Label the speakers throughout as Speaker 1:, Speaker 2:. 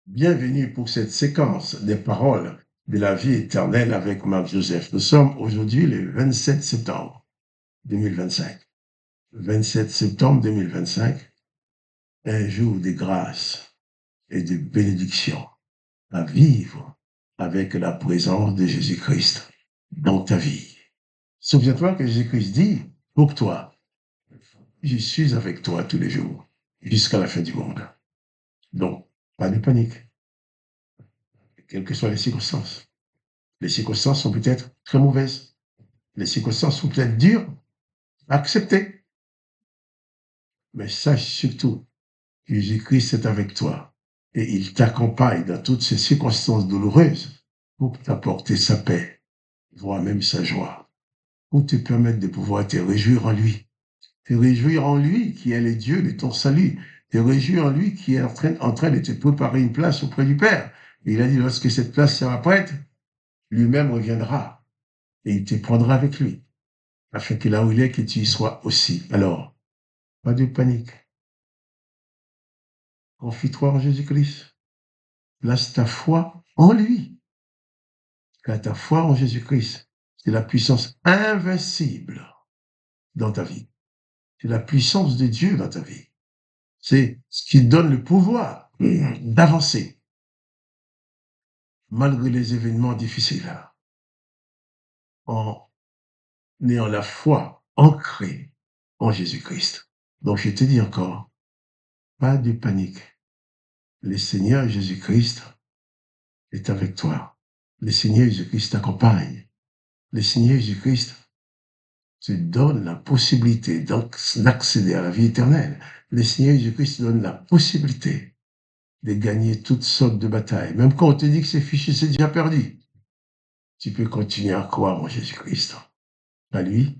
Speaker 1: Bienvenue pour cette séquence des paroles de la vie éternelle avec Marc Joseph. Nous sommes aujourd'hui le 27 septembre 2025. 27 septembre 2025, un jour de grâce et de bénédiction à vivre avec la présence de Jésus-Christ dans ta vie. Souviens-toi que Jésus-Christ dit pour toi, je suis avec toi tous les jours jusqu'à la fin du monde. Donc, pas de panique, quelles que soient les circonstances. Les circonstances sont peut-être très mauvaises. Les circonstances sont peut-être dures à accepter. Mais sache surtout que Jésus-Christ est avec toi et il t'accompagne dans toutes ces circonstances douloureuses pour t'apporter sa paix, voire même sa joie, pour te permettre de pouvoir te réjouir en lui. Te réjouir en lui qui est le Dieu de ton salut. Te réjouir en lui qui est en train de te préparer une place auprès du Père. Et il a dit, lorsque cette place sera prête, lui-même reviendra et il te prendra avec lui, afin que là où il est, que tu y sois aussi. Alors, pas de panique. Confie-toi en Jésus-Christ. Place ta foi en lui. Car ta foi en Jésus-Christ, c'est la puissance invincible dans ta vie. C'est la puissance de Dieu dans ta vie. C'est ce qui donne le pouvoir d'avancer malgré les événements difficiles en ayant la foi ancrée en Jésus-Christ. Donc je te dis encore, pas de panique. Le Seigneur Jésus-Christ est avec toi. Le Seigneur Jésus-Christ t'accompagne. Le Seigneur Jésus-Christ te donne la possibilité d'accéder à la vie éternelle. Le Seigneur Jésus-Christ te donne la possibilité de gagner toutes sortes de batailles. Même quand on te dit que c'est fichu, c'est déjà perdu. Tu peux continuer à croire en Jésus-Christ. À lui,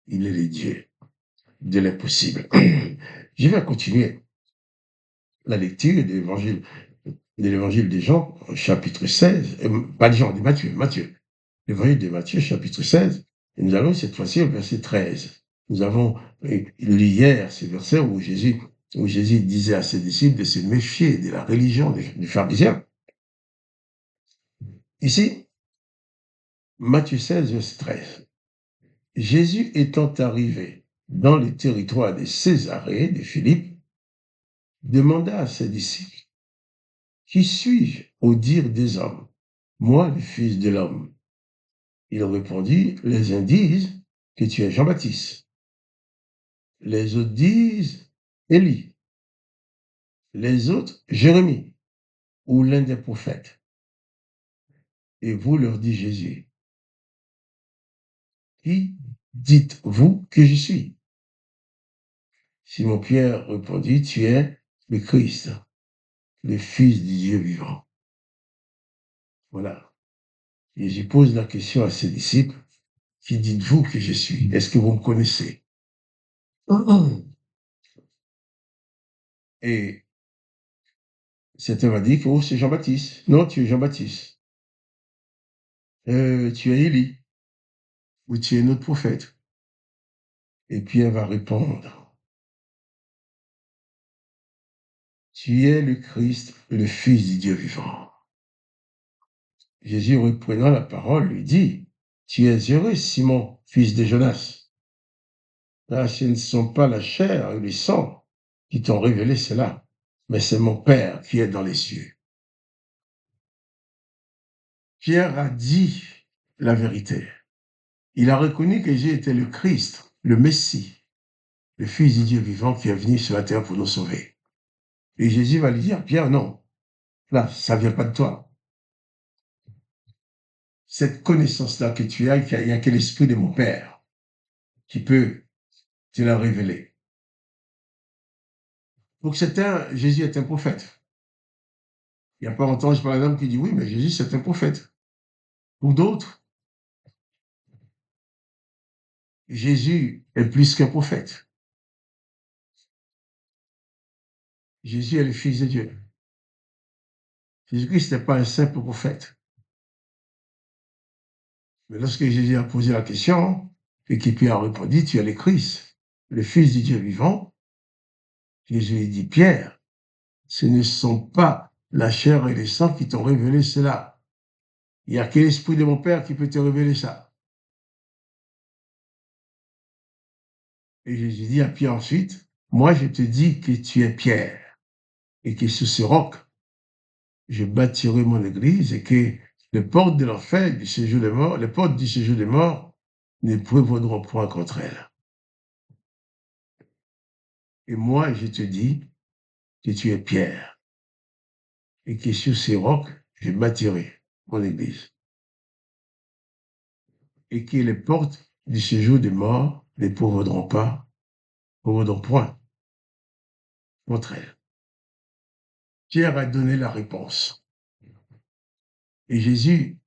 Speaker 1: il est le Dieu de l'impossible. Je vais continuer la lecture de l'évangile de Jean, chapitre 16, pas de Jean, de Matthieu. L'évangile de Matthieu, chapitre 16, et nous allons cette fois-ci au verset 13. Nous avons lu hier ces versets où Jésus disait à ses disciples de se méfier de la religion des pharisiens. Ici, Matthieu 16, verset 13. Jésus étant arrivé dans le territoire de Césarée de Philippe, demanda à ses disciples, qui suis-je au dire des hommes? Moi, le Fils de l'homme. Il répondit, les uns disent que tu es Jean-Baptiste. Les autres disent Élie. Les autres, Jérémie, ou l'un des prophètes. Et vous leur dit Jésus, qui dites-vous que je suis? Simon-Pierre répondit, tu es le Christ, le Fils du Dieu vivant. Voilà. Et je pose la question à ses disciples, qui dites-vous que je suis? Est-ce que vous me connaissez? Et certains m'ont dit que oh, c'est Jean-Baptiste. Non, tu es Jean-Baptiste. Tu es Élie. Ou tu es notre prophète. Et Pierre va répondre, tu es le Christ, le Fils du Dieu vivant. Jésus, reprenant la parole, lui dit, tu es heureux, Simon, fils de Jonas. Là, ce ne sont pas la chair et le sang qui t'ont révélé cela, mais c'est mon Père qui est dans les cieux. Pierre a dit la vérité. Il a reconnu que Jésus était le Christ, le Messie, le Fils du Dieu vivant qui est venu sur la terre pour nous sauver. Et Jésus va lui dire, Pierre, non, là, ça ne vient pas de toi. Cette connaissance-là que tu as, il n'y a que l'Esprit de mon Père qui peut te la révéler. Pour certains, Jésus est un prophète. Il n'y a pas longtemps, je parle d'un homme qui dit, oui, mais Jésus, c'est un prophète. Pour d'autres, Jésus est plus qu'un prophète. Jésus est le Fils de Dieu. Jésus-Christ n'est pas un simple prophète. Mais lorsque Jésus a posé la question, et qu'il Pierre a répondu, tu es le Christ, le Fils du Dieu vivant, Jésus lui dit, Pierre, ce ne sont pas la chair et le sang qui t'ont révélé cela. Il n'y a que l'Esprit de mon Père qui peut te révéler ça. Et Jésus dit à Pierre ensuite, moi je te dis que tu es Pierre et que sur ce roc, je bâtirai mon église et que les portes de l'enfer, du séjour des morts, les portes du séjour des morts ne prévaudront point contre elle. Et moi je te dis que tu es Pierre et que sur ces rocs, je bâtirai mon église. Et que les portes du séjour des morts ne prévaudront point contre elle. Pierre a donné la réponse. Et Jésus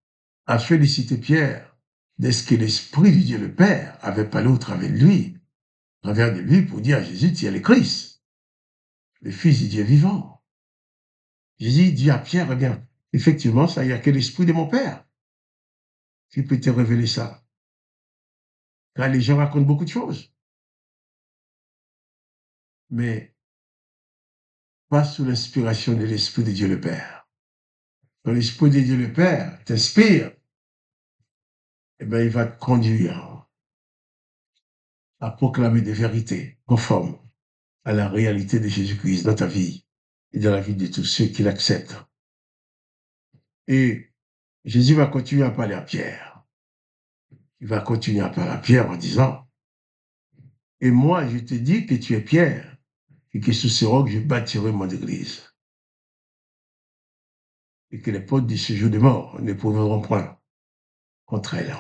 Speaker 1: a félicité Pierre d'être que l'Esprit du Dieu le Père avait parlé au travers de lui, au travers de lui pour dire à Jésus, tu es le Christ, le Fils du Dieu vivant. Jésus dit à Pierre, eh bien, effectivement, ça, il n'y a que l'Esprit de mon Père qui peut te révéler ça. Car les gens racontent beaucoup de choses, mais pas sous l'inspiration de l'Esprit de Dieu le Père. Quand l'Esprit de Dieu le Père t'inspire, eh bien, il va te conduire à proclamer des vérités conformes à la réalité de Jésus-Christ dans ta vie et dans la vie de tous ceux qui l'acceptent. Et Jésus va continuer à parler à Pierre. Il va continuer à parler à Pierre en disant, et moi, je te dis que tu es Pierre et que sous ce roc, je bâtirai mon église. Et que les portes du séjour des morts ne prévaudront point contre elle.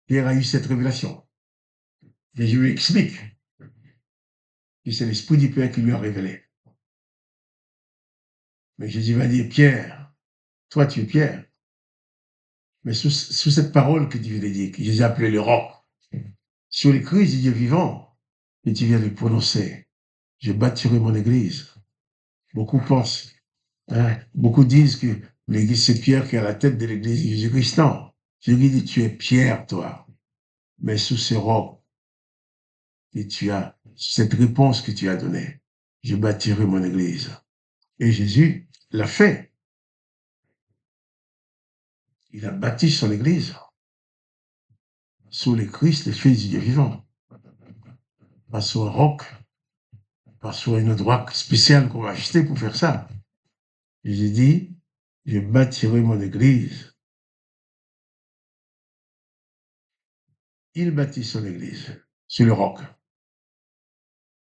Speaker 1: Pierre a eu cette révélation. Jésus lui explique que c'est l'Esprit du Père qui lui a révélé. Mais Jésus va dire, Pierre, toi tu es Pierre. Mais sous cette parole que tu viens de dire, que Jésus a appelé le roc, sur les cris du Dieu vivant, que tu viens de prononcer, je bâtirai mon église. Beaucoup pensent, beaucoup disent que l'église c'est Pierre qui est à la tête de l'église de Jésus-Christ. Non, Jésus dit, tu es Pierre, toi. Mais sous ce roc que tu as, cette réponse que tu as donnée, je bâtirai mon église. Et Jésus l'a fait. Il a bâti son église sous le Christ, le Fils du Dieu vivant. Pas sur un roc, pas sur une droite spéciale qu'on va acheter pour faire ça. J'ai dit, je bâtirai mon église. Il bâtit son église sur le roc.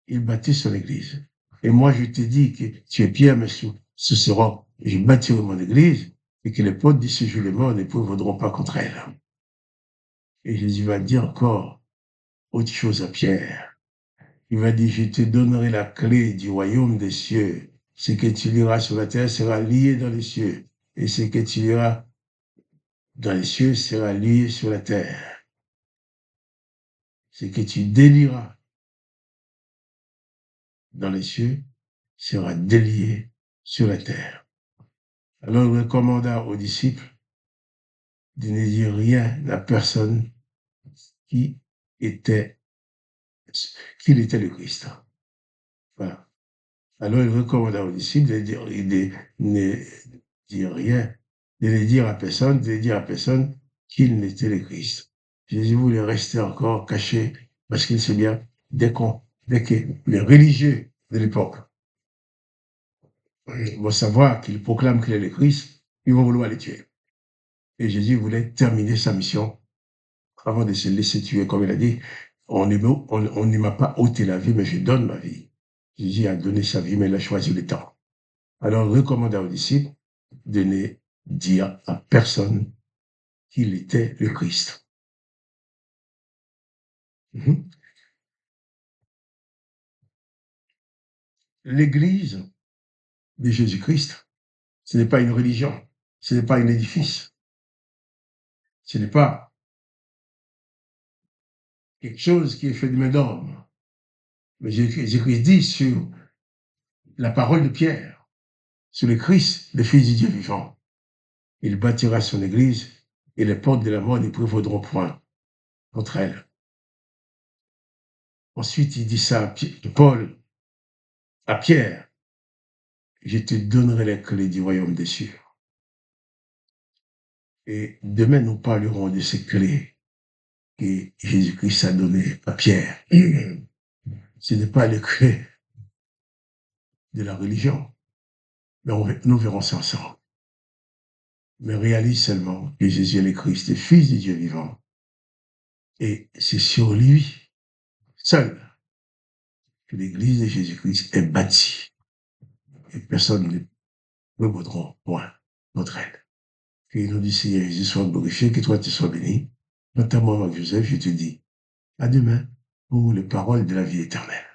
Speaker 1: Il bâtit son église. Et moi, je te dis que tu es Pierre, mais sous ce roc, je bâtirai mon église et que les portes du séjour des morts ne prévaudront pas contre elle. Et Jésus va dire encore autre chose à Pierre. Il va dire, je te donnerai la clé du royaume des cieux. Ce que tu liras sur la terre sera lié dans les cieux. Et ce que tu liras dans les cieux sera lié sur la terre. Ce que tu délieras dans les cieux sera délié sur la terre. Alors il recommanda aux disciples de ne dire rien à personne qu'il était le Christ. Voilà. Alors il recommanda aux disciples de ne dire rien, de ne dire à personne qu'il n'était le Christ. Jésus voulait rester encore caché parce qu'il sait bien, dès que les religieux de l'époque vont savoir qu'il proclame qu'il est le Christ, ils vont vouloir le tuer. Et Jésus voulait terminer sa mission avant de se laisser tuer, comme il a dit, on ne m'a pas ôté la vie, mais je donne ma vie. Jésus a donné sa vie, mais il a choisi le temps. Alors, il recommanda aux disciples de ne dire à personne qu'il était le Christ. L'Église de Jésus-Christ, ce n'est pas une religion, ce n'est pas un édifice, ce n'est pas quelque chose qui est fait de main d'homme. Mais Jésus-Christ dit sur la parole de Pierre, sur le Christ, le Fils du Dieu vivant, il bâtira son Église et les portes de la mort ne prévaudront point contre elle. Ensuite, il dit ça à Paul, à Pierre. je te donnerai les clés du royaume des cieux. Et demain, nous parlerons de ces clés que Jésus-Christ a données à Pierre. Ce n'est pas les clés de la religion, mais nous verrons ça ensemble. Mais réalise seulement que Jésus est le Christ, le Fils de Dieu vivant. Et c'est sur lui seul que l'Église de Jésus-Christ est bâtie. Et personne ne peut voudront point notre aide. Que nous du Seigneur Jésus soit glorifié, que toi tu sois béni. Notamment, Marc Joseph, je te dis à demain pour les paroles de la vie éternelle.